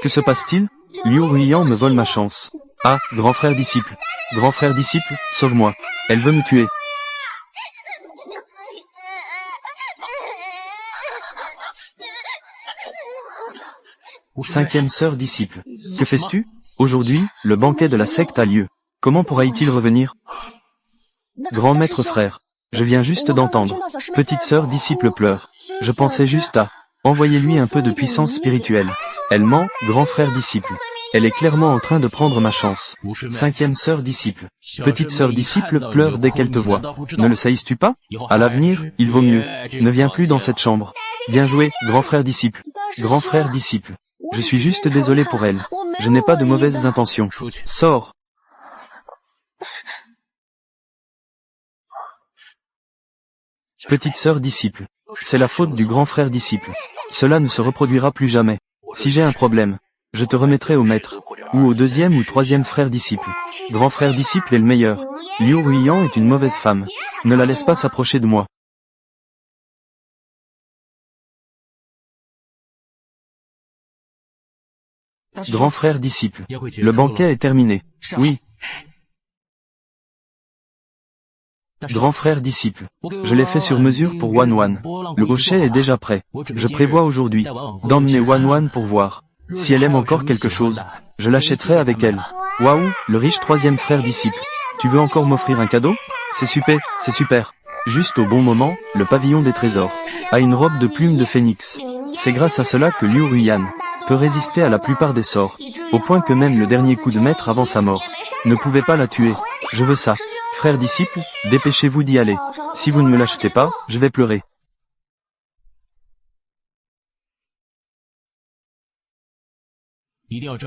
Que se passe-t-il? Liu Ruiyan me vole ma chance. Ah, grand frère disciple. Grand frère disciple, sauve-moi. Elle veut me tuer. Cinquième sœur disciple. Que fais-tu? Aujourd'hui, le banquet de la secte a lieu. Comment pourra-t-il revenir? Grand maître frère. Je viens juste d'entendre. Petite sœur disciple pleure. Je pensais juste à... Envoyez-lui un peu de puissance spirituelle. Elle ment, grand frère disciple. Elle est clairement en train de prendre ma chance. Cinquième sœur disciple. Petite sœur disciple pleure dès qu'elle te voit. Ne le saisisses-tu pas? À l'avenir, il vaut mieux. Ne viens plus dans cette chambre. Bien joué, grand frère disciple. Grand frère disciple. Je suis juste désolé pour elle. Je n'ai pas de mauvaises intentions. Sors. Petite sœur disciple. C'est la faute du grand frère disciple. Cela ne se reproduira plus jamais. Si j'ai un problème, je te remettrai au maître, ou au deuxième ou troisième frère disciple. Grand frère disciple est le meilleur. Liu Ruiyan est une mauvaise femme. Ne la laisse pas s'approcher de moi. Grand frère disciple. Le banquet est terminé. Oui. Grand frère disciple. Je l'ai fait sur mesure pour Wan Wan. Le hochet est déjà prêt. Je prévois aujourd'hui d'emmener Wan Wan pour voir. Si elle aime encore quelque chose, je l'achèterai avec elle. Waouh, le riche troisième frère disciple. Tu veux encore m'offrir un cadeau? C'est super, c'est super. Juste au bon moment, le pavillon des trésors a une robe de plumes de phénix. C'est grâce à cela que Liu Ruiyan peut résister à la plupart des sorts, au point que même le dernier coup de maître avant sa mort ne pouvait pas la tuer. Je veux ça. Frères disciples, dépêchez-vous d'y aller. Si vous ne me l'achetez pas, je vais pleurer.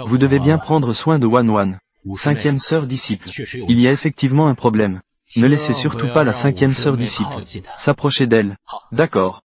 Vous devez bien prendre soin de Wan Wan. Cinquième sœur disciple. Il y a effectivement un problème. Ne laissez surtout pas la cinquième sœur disciple s'approcher d'elle. D'accord.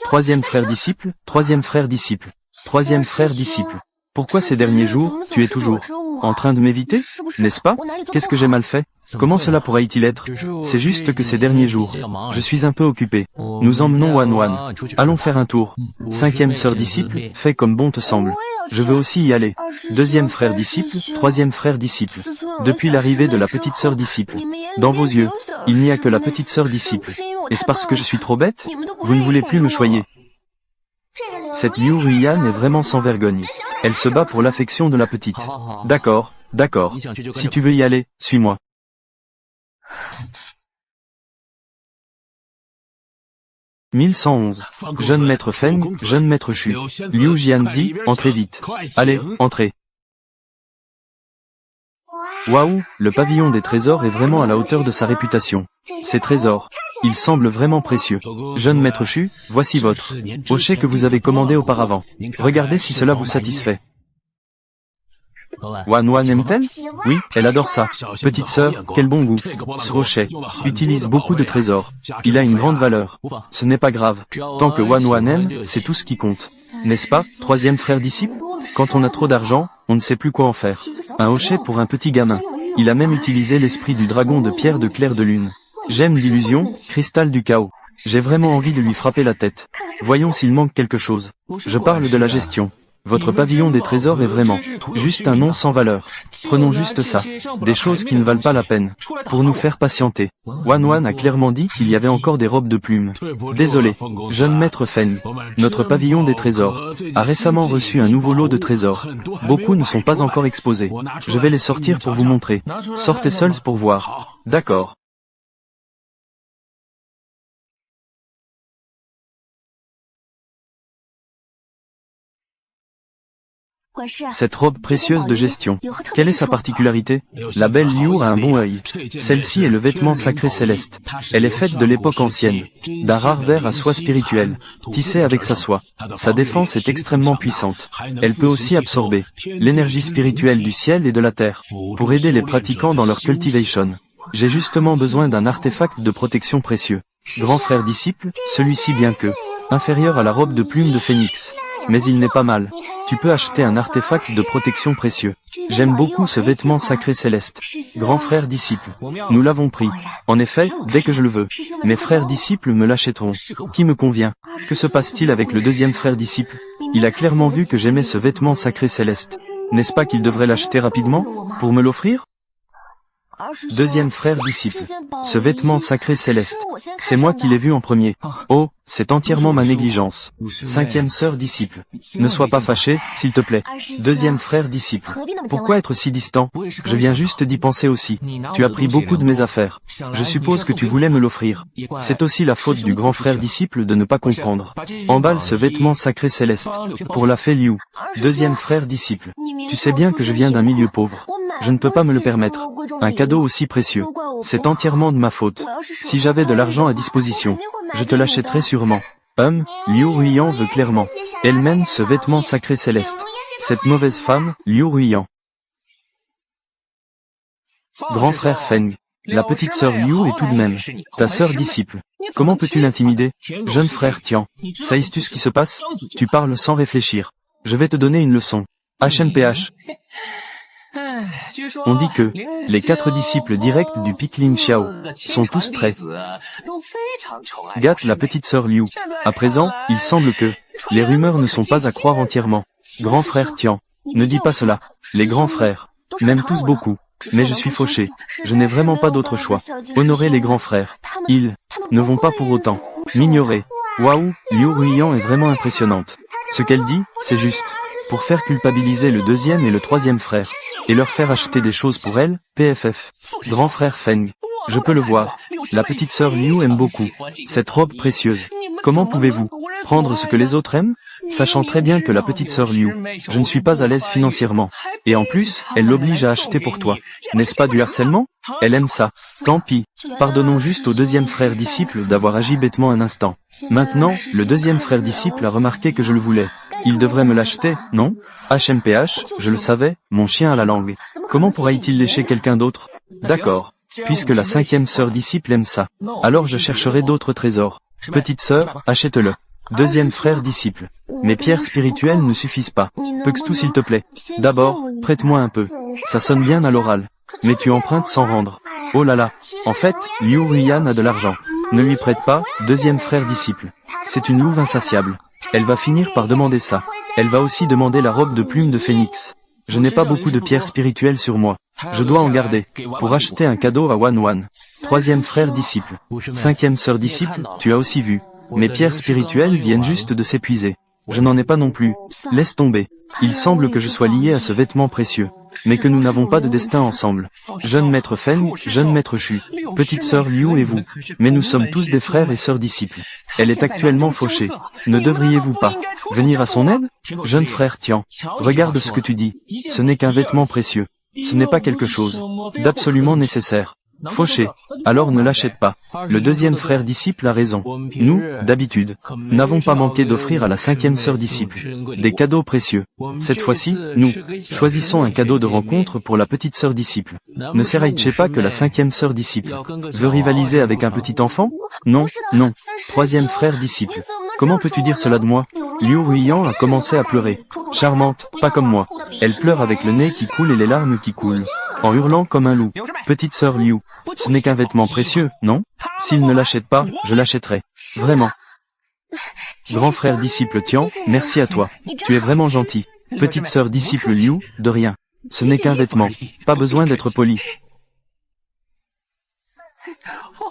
Troisième frère disciple, troisième frère disciple, troisième frère disciple. Pourquoi ces derniers jours, tu es toujours en train de m'éviter, n'est-ce pas? Qu'est-ce que j'ai mal fait? Comment cela pourrait-il être? C'est juste que ces derniers jours, je suis un peu occupé. Nous emmenons Wan Wan. Allons faire un tour. Cinquième sœur disciple, fais comme bon te semble. Je veux aussi y aller. Deuxième frère disciple, troisième frère disciple. Depuis l'arrivée de la petite sœur disciple, dans vos yeux, il n'y a que la petite sœur disciple. Est-ce parce que je suis trop bête? Vous ne voulez plus me choyer. Cette Liu Ruiyan est vraiment sans vergogne. Elle se bat pour l'affection de la petite. D'accord, d'accord. Si tu veux y aller, suis-moi. « 1111. Jeune maître Feng, jeune maître Shu. Liu Jianzi, entrez vite. Allez, entrez. Waouh, le pavillon des trésors est vraiment à la hauteur de sa réputation. Ces trésors, ils semblent vraiment précieux. Jeune maître Shu, voici votre hochet que vous avez commandé auparavant. Regardez si cela vous satisfait. Wan Wan aime-t-elle? Oui, elle adore ça. Petite sœur, quel bon goût. Ce hochet utilise beaucoup de trésors. Il a une grande valeur. Ce n'est pas grave. Tant que Wan Wan aime, c'est tout ce qui compte. N'est-ce pas, troisième frère disciple? Quand on a trop d'argent, on ne sait plus quoi en faire. Un hochet pour un petit gamin. Il a même utilisé l'esprit du dragon de pierre de clair de lune. J'aime l'illusion, cristal du chaos. J'ai vraiment envie de lui frapper la tête. Voyons s'il manque quelque chose. Je parle de la gestion. Votre pavillon des trésors est vraiment juste un nom sans valeur. Prenons juste ça. Des choses qui ne valent pas la peine. Pour nous faire patienter. Wan Wan a clairement dit qu'il y avait encore des robes de plumes. Désolé. Jeune maître Feng. Notre pavillon des trésors a récemment reçu un nouveau lot de trésors. Beaucoup ne sont pas encore exposés. Je vais les sortir pour vous montrer. Sortez seuls pour voir. D'accord. Cette robe précieuse de gestion, quelle est sa particularité? La belle Liu a un bon œil. Celle-ci est le vêtement sacré céleste. Elle est faite de l'époque ancienne, d'un rare verre à soie spirituelle, tissé avec sa soie. Sa défense est extrêmement puissante. Elle peut aussi absorber l'énergie spirituelle du ciel et de la terre, pour aider les pratiquants dans leur cultivation. J'ai justement besoin d'un artefact de protection précieux. Grand frère disciple, celui-ci bien que inférieur à la robe de plume de phénix. Mais il n'est pas mal. Tu peux acheter un artefact de protection précieux. J'aime beaucoup ce vêtement sacré céleste. Grand frère disciple. Nous l'avons pris. En effet, dès que je le veux. Mes frères disciples me l'achèteront. Qui me convient. Que se passe-t-il avec le deuxième frère disciple? Il a clairement vu que j'aimais ce vêtement sacré céleste. N'est-ce pas qu'il devrait l'acheter rapidement, pour me l'offrir? Deuxième frère disciple. Ce vêtement sacré céleste. C'est moi qui l'ai vu en premier. Oh, c'est entièrement ma négligence. Cinquième sœur disciple. Ne sois pas fâché, s'il te plaît. Deuxième frère disciple. Pourquoi être si distant? Je viens juste d'y penser aussi. Tu as pris beaucoup de mes affaires. Je suppose que tu voulais me l'offrir. C'est aussi la faute du grand frère disciple de ne pas comprendre. Emballe ce vêtement sacré céleste. Pour la fée Liu. Deuxième frère disciple. Tu sais bien que je viens d'un milieu pauvre. Je ne peux pas me le permettre. Un cadeau aussi précieux. C'est entièrement de ma faute. Si j'avais de l'argent à disposition, je te l'achèterais sûrement. Liu Ruiyan veut clairement. Elle mène ce vêtement sacré céleste. Cette mauvaise femme, Liu Ruiyan. Grand frère Feng. La petite sœur Liu est tout de même ta sœur disciple. Comment peux-tu l'intimider? Jeune frère Tian. Sais-tu ce qui se passe? Tu parles sans réfléchir. Je vais te donner une leçon. HMPH. On dit que les 4 disciples directs du Pikling Xiao sont tous très gâtent la petite sœur Liu. À présent, il semble que les rumeurs ne sont pas à croire entièrement. Grand frère Tian, ne dis pas cela. Les grands frères m'aiment tous beaucoup, mais je suis fauché. Je n'ai vraiment pas d'autre choix. Honorer les grands frères. Ils ne vont pas pour autant m'ignorer. Waouh, Liu Ruiyan est vraiment impressionnante. Ce qu'elle dit, c'est juste. Pour faire culpabiliser le deuxième et le troisième frère, et leur faire acheter des choses pour elle, PFF. Grand frère Feng. Je peux le voir. La petite sœur Liu aime beaucoup cette robe précieuse. Comment pouvez-vous prendre ce que les autres aiment, sachant très bien que la petite sœur Liu, je ne suis pas à l'aise financièrement. Et en plus, elle l'oblige à acheter pour toi. N'est-ce pas du harcèlement? Elle aime ça. Tant pis. Pardonnons juste au deuxième frère disciple d'avoir agi bêtement un instant. Maintenant, le deuxième frère disciple a remarqué que je le voulais. Il devrait me l'acheter, non? HMPH, je le savais, mon chien a la langue. Comment pourra-t-il lécher quelqu'un d'autre? D'accord. Puisque la cinquième sœur disciple aime ça, alors je chercherai d'autres trésors. Petite sœur, achète-le. Deuxième frère disciple. Mes pierres spirituelles ne suffisent pas. Puxtou s'il te plaît. D'abord, prête-moi un peu. Ça sonne bien à l'oral. Mais tu empruntes sans rendre. Oh là là. En fait, Liu Ruiyan a de l'argent. Ne lui prête pas, deuxième frère disciple. C'est une louve insatiable. Elle va finir par demander ça. Elle va aussi demander la robe de plume de phénix. Je n'ai pas beaucoup de pierres spirituelles sur moi. Je dois en garder, pour acheter un cadeau à Wan Wan. Troisième frère disciple. Cinquième sœur disciple, tu as aussi vu. Mes pierres spirituelles viennent juste de s'épuiser. Je n'en ai pas non plus. Laisse tomber. Il semble que je sois lié à ce vêtement précieux, mais que nous n'avons pas de destin ensemble. Jeune maître Feng, jeune maître Shu, petite sœur Liu et vous. Mais nous sommes tous des frères et sœurs disciples. Elle est actuellement fauchée. Ne devriez-vous pas venir à son aide? Jeune frère Tian, regarde ce que tu dis. Ce n'est qu'un vêtement précieux. Ce n'est pas quelque chose d'absolument nécessaire. Fauché. Alors ne l'achète pas. Le deuxième frère disciple a raison. Nous, d'habitude, n'avons pas manqué d'offrir à la cinquième sœur disciple des cadeaux précieux. Cette fois-ci, nous choisissons un cadeau de rencontre pour la petite sœur disciple. Ne sait pas que la cinquième sœur disciple veut rivaliser avec un petit enfant? Non, non. Troisième frère disciple. Comment peux-tu dire cela de moi? Liu Ruiyan a commencé à pleurer. Charmante, pas comme moi. Elle pleure avec le nez qui coule et les larmes qui coulent, en hurlant comme un loup. Petite sœur Liu, ce n'est qu'un vêtement précieux, non? S'il ne l'achète pas, je l'achèterai. Vraiment. Grand frère disciple Tian, merci à toi. Tu es vraiment gentil. Petite sœur disciple Liu, de rien. Ce n'est qu'un vêtement. Pas besoin d'être poli.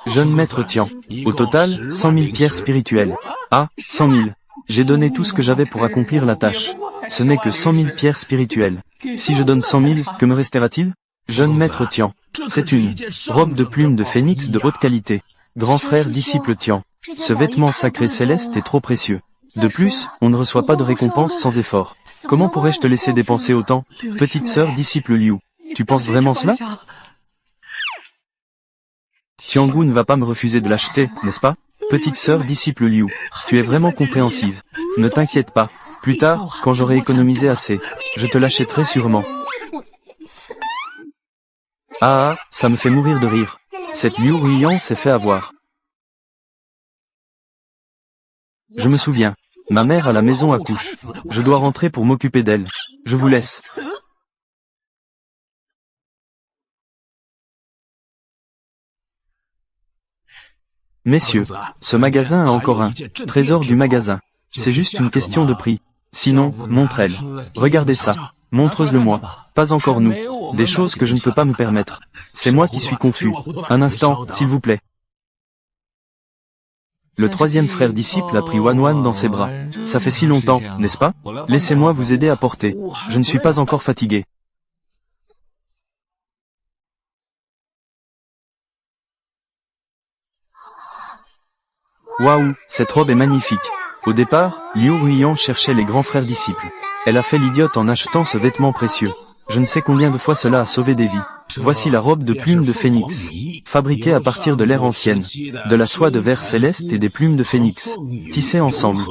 Jeune maître Tian. Au total, 100 000 pierres spirituelles. Ah, 100 000. J'ai donné tout ce que j'avais pour accomplir la tâche. Ce n'est que 100 000 pierres spirituelles. Si je donne 100 000, que me restera-t-il? Jeune maître Tian. C'est une robe de plume de phénix de haute qualité. Grand frère disciple Tian. Ce vêtement sacré céleste est trop précieux. De plus, on ne reçoit pas de récompense sans effort. Comment pourrais-je te laisser dépenser autant? Petite sœur disciple Liu. Tu penses vraiment cela? Tiangu ne va pas me refuser de l'acheter, n'est-ce pas? Petite sœur disciple Liu. Tu es vraiment compréhensive. Ne t'inquiète pas. Plus tard, quand j'aurai économisé assez, je te l'achèterai sûrement. Ah, ça me fait mourir de rire. Cette Liu Ruiyan s'est fait avoir. Je me souviens. Ma mère à la maison accouche. Je dois rentrer pour m'occuper d'elle. Je vous laisse. Messieurs, ce magasin a encore un trésor du magasin. C'est juste une question de prix. Sinon, montre-elle. Regardez ça. Montre-le-moi. Pas encore nous. Des choses que je ne peux pas me permettre. C'est moi qui suis confus. Un instant, s'il vous plaît. Le troisième frère disciple a pris Wan dans ses bras. Ça fait si longtemps, n'est-ce pas? Laissez-moi vous aider à porter. Je ne suis pas encore fatigué. Waouh, cette robe est magnifique. Au départ, Liu Ruiyan cherchait les grands frères disciples. Elle a fait l'idiote en achetant ce vêtement précieux. Je ne sais combien de fois cela a sauvé des vies. Voici la robe de plumes de phénix, fabriquée à partir de l'ère ancienne, de la soie de verre céleste et des plumes de phénix, tissées ensemble.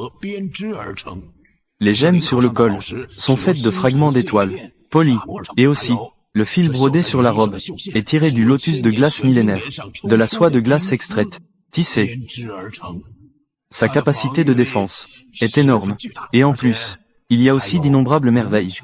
Les gemmes sur le col sont faites de fragments d'étoiles, polis, et aussi, le fil brodé sur la robe est tiré du lotus de glace millénaire, de la soie de glace extraite, tissée. Sa capacité de défense est énorme, et en plus, il y a aussi d'innombrables merveilles.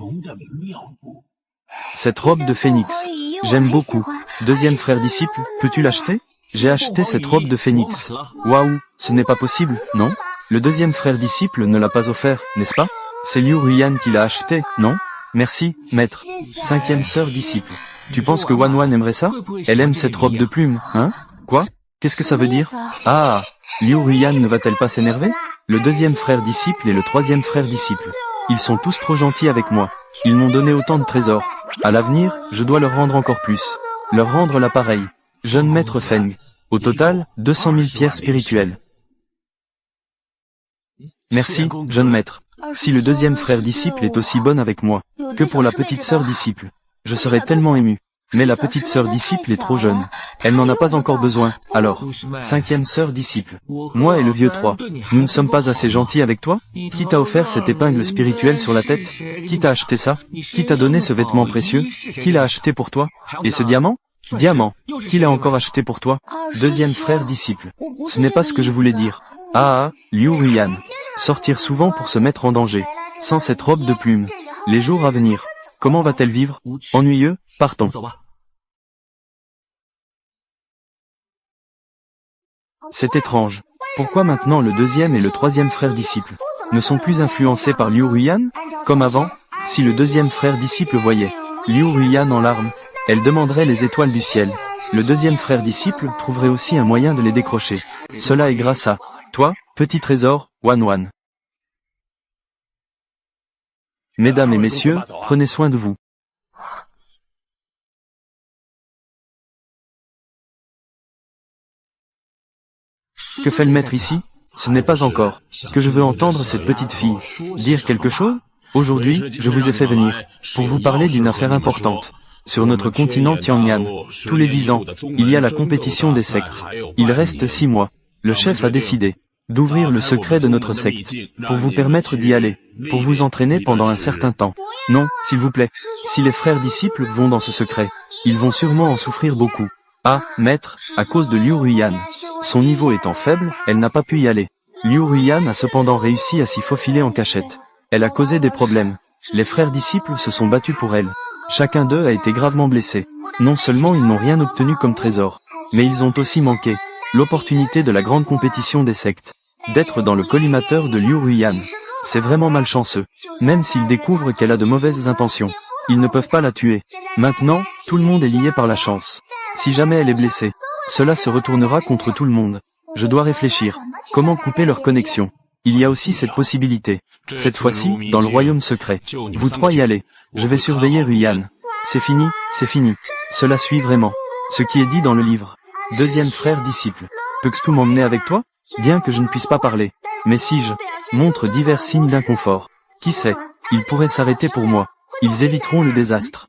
Cette robe de phénix, j'aime beaucoup. Deuxième frère disciple, peux-tu l'acheter? J'ai acheté cette robe de phénix. Waouh, ce n'est pas possible, non? Le deuxième frère disciple ne l'a pas offert, n'est-ce pas? C'est Liu Ruiyan qui l'a acheté, non? Merci, maître. Cinquième sœur disciple. Tu penses que Wan aimerait ça? Elle aime cette robe de plumes, hein? Quoi? Qu'est-ce que ça veut dire? Ah, Liu Ruiyan ne va-t-elle pas s'énerver? Le deuxième frère disciple et le troisième frère disciple. Ils sont tous trop gentils avec moi. Ils m'ont donné autant de trésors. À l'avenir, je dois leur rendre encore plus. Leur rendre l'appareil. Jeune maître Feng. Au total, 200 000 pierres spirituelles. Merci, jeune maître. Si le deuxième frère disciple est aussi bonne avec moi que pour la petite sœur disciple, je serais tellement ému. Mais la petite sœur disciple est trop jeune. Elle n'en a pas encore besoin. Alors, cinquième sœur disciple. Moi et le vieux 3, nous ne sommes pas assez gentils avec toi? Qui t'a offert cette épingle spirituelle sur la tête? Qui t'a acheté ça? Qui t'a donné ce vêtement précieux? Qui l'a acheté pour toi? Et ce diamant? Diamant. Qui l'a encore acheté pour toi? Deuxième frère disciple. Ce n'est pas ce que je voulais dire. Ah, Liu Ruiyan. Sortir souvent pour se mettre en danger. Sans cette robe de plumes. Les jours à venir. Comment va-t-elle vivre? Ennuyeux? Partons. C'est étrange. Pourquoi maintenant le deuxième et le troisième frère disciple ne sont plus influencés par Liu Ruiyan? Comme avant, si le deuxième frère disciple voyait Liu Ruiyan en larmes, elle demanderait les étoiles du ciel. Le deuxième frère disciple trouverait aussi un moyen de les décrocher. Cela est grâce à toi, petit trésor, Wan. Mesdames et messieurs, prenez soin de vous. Que fait le maître ici? Ce n'est pas encore que je veux entendre cette petite fille dire quelque chose. Aujourd'hui, je vous ai fait venir pour vous parler d'une affaire importante. Sur notre continent Tianyan, tous les 10 ans, il y a la compétition des sectes. Il reste 6 mois. Le chef a décidé d'ouvrir le secret de notre secte, pour vous permettre d'y aller, pour vous entraîner pendant un certain temps. Non, s'il vous plaît. Si les frères disciples vont dans ce secret, ils vont sûrement en souffrir beaucoup. Ah, maître, à cause de Liu Ruiyan. Son niveau étant faible, elle n'a pas pu y aller. Liu Ruiyan a cependant réussi à s'y faufiler en cachette. Elle a causé des problèmes. Les frères disciples se sont battus pour elle. Chacun d'eux a été gravement blessé. Non seulement ils n'ont rien obtenu comme trésor, mais ils ont aussi manqué l'opportunité de la grande compétition des sectes. D'être dans le collimateur de Liu Ruiyan. C'est vraiment malchanceux. Même s'ils découvrent qu'elle a de mauvaises intentions, ils ne peuvent pas la tuer. Maintenant, tout le monde est lié par la chance. Si jamais elle est blessée, cela se retournera contre tout le monde. Je dois réfléchir. Comment couper leur connexion? Il y a aussi cette possibilité. Cette fois-ci, dans le royaume secret. Vous 3 y allez. Je vais surveiller Ruiyan. C'est fini, c'est fini. Cela suit vraiment ce qui est dit dans le livre. Deuxième frère disciple. Peux-tu m'emmener avec toi? Bien que je ne puisse pas parler. Mais si je montre divers signes d'inconfort, qui sait, ils pourraient s'arrêter pour moi. Ils éviteront le désastre.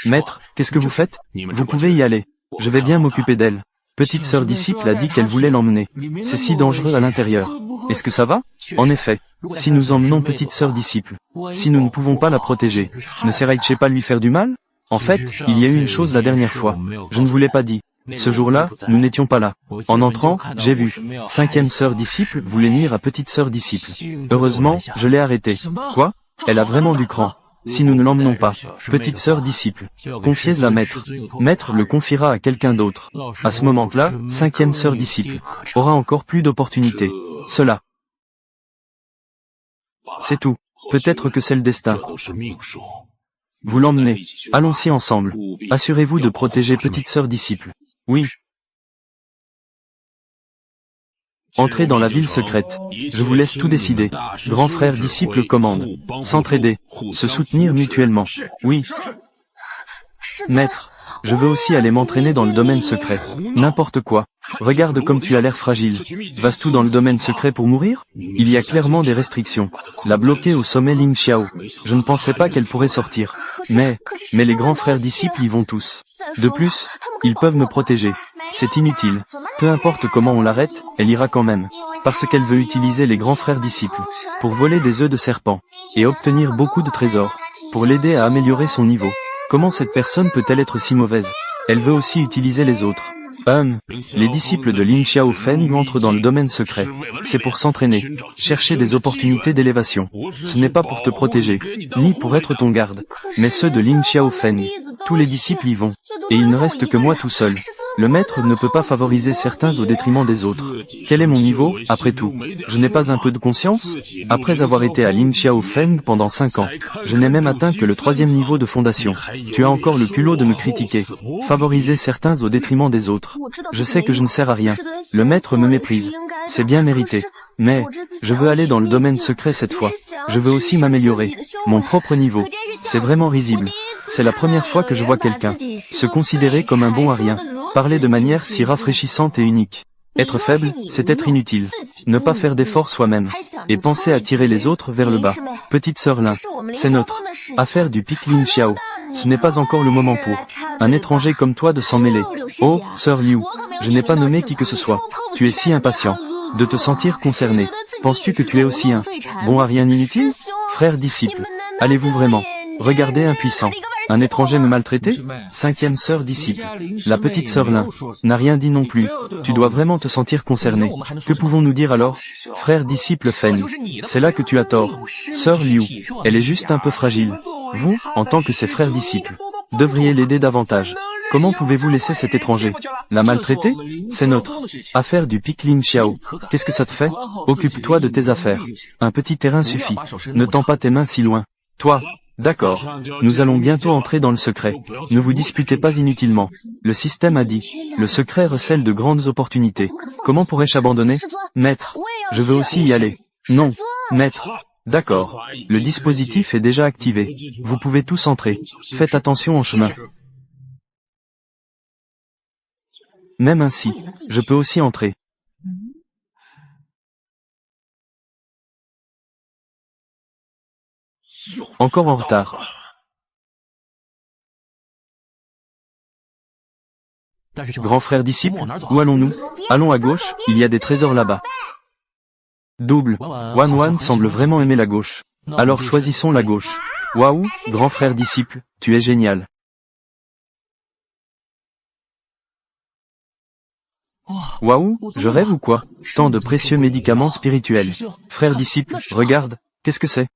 Maître, qu'est-ce que vous faites? Vous pouvez y aller. Je vais bien m'occuper d'elle. Petite sœur disciple a dit qu'elle voulait l'emmener. C'est si dangereux à l'intérieur. Est-ce que ça va? En effet. Si nous emmenons petite sœur disciple, si nous ne pouvons pas la protéger, ne sairait-il pas lui faire du mal? En fait, il y a eu une chose la dernière fois. Je ne vous l'ai pas dit. Ce jour-là, nous n'étions pas là. En entrant, j'ai vu. 5e sœur disciple voulait nuire à petite sœur disciple. Heureusement, je l'ai arrêtée. Quoi? Elle a vraiment du cran. Si nous ne l'emmenons pas, petite sœur disciple, confiez-la maître. Maître le confiera à quelqu'un d'autre. À ce moment-là, 5e sœur disciple aura encore plus d'opportunités. Cela. C'est tout. Peut-être que c'est le destin. Vous l'emmenez. Allons-y ensemble. Assurez-vous de protéger petite sœur disciple. Oui. Entrez dans la ville secrète. Je vous laisse tout décider. Grand frère disciple commande. S'entraider. Se soutenir mutuellement. Oui. Maître. Je veux aussi aller m'entraîner dans le domaine secret. N'importe quoi. Regarde comme tu as l'air fragile. Vas-tu tout dans le domaine secret pour mourir? Il y a clairement des restrictions. La bloquer au sommet Ling Xiao. Je ne pensais pas qu'elle pourrait sortir. Mais les grands frères disciples y vont tous. De plus, ils peuvent me protéger. C'est inutile. Peu importe comment on l'arrête, elle ira quand même. Parce qu'elle veut utiliser les grands frères disciples pour voler des œufs de serpent et obtenir beaucoup de trésors pour l'aider à améliorer son niveau. Comment cette personne peut-elle être si mauvaise? Elle veut aussi utiliser les autres. Les disciples de Lin Xiaofeng entrent dans le domaine secret. C'est pour s'entraîner, chercher des opportunités d'élévation. Ce n'est pas pour te protéger, ni pour être ton garde. Mais ceux de Lin Xiaofeng, tous les disciples y vont. Et il ne reste que moi tout seul. Le maître ne peut pas favoriser certains au détriment des autres. Quel est mon niveau, après tout? Je n'ai pas un peu de conscience? Après avoir été à Lin Xiaofeng pendant 5 ans, je n'ai même atteint que le 3e niveau de fondation. Tu as encore le culot de me critiquer. Favoriser certains au détriment des autres. Je sais que je ne sers à rien. Le maître me méprise. C'est bien mérité. Mais, je veux aller dans le domaine secret cette fois. Je veux aussi m'améliorer. Mon propre niveau. C'est vraiment risible. C'est la première fois que je vois quelqu'un se considérer comme un bon à rien. Parler de manière si rafraîchissante et unique. Être faible, c'est être inutile. Ne pas faire d'efforts soi-même. Et penser à tirer les autres vers le bas. Petite sœur Lin, c'est notre affaire du pic Lin Xiao. Ce n'est pas encore le moment pour un étranger comme toi de s'en mêler. Oh, sœur Liu, je n'ai pas nommé qui que ce soit. Tu es si impatient de te sentir concerné. Penses-tu que tu es aussi un bon à rien inutile? Frère disciple, allez-vous vraiment regarder impuissant un étranger me maltraiter? 5e sœur disciple. La petite sœur Lin n'a rien dit non plus. Tu dois vraiment te sentir concerné. Que pouvons-nous dire alors? Frère disciple Feng, c'est là que tu as tort. Sœur Liu, elle est juste un peu fragile. Vous, en tant que ses frères disciples, devriez l'aider davantage. Comment pouvez-vous laisser cet étranger la maltraiter? C'est notre affaire du pic Lin Xiao. Qu'est-ce que ça te fait? Occupe-toi de tes affaires. Un petit terrain suffit. Ne tends pas tes mains si loin. Toi. D'accord. Nous allons bientôt entrer dans le secret. Ne vous disputez pas inutilement. Le système a dit. Le secret recèle de grandes opportunités. Comment pourrais-je abandonner? Maître, je veux aussi y aller. Non. Maître. D'accord. Le dispositif est déjà activé. Vous pouvez tous entrer. Faites attention en chemin. Même ainsi, je peux aussi entrer. Encore en retard. Grand frère disciple, où allons-nous? Allons à gauche, il y a des trésors là-bas. Double. Wan semble vraiment aimer la gauche. Alors choisissons la gauche. Waouh, grand frère disciple, tu es génial. Waouh, je rêve ou quoi? Tant de précieux médicaments spirituels. Frère disciple, regarde, qu'est-ce que c'est?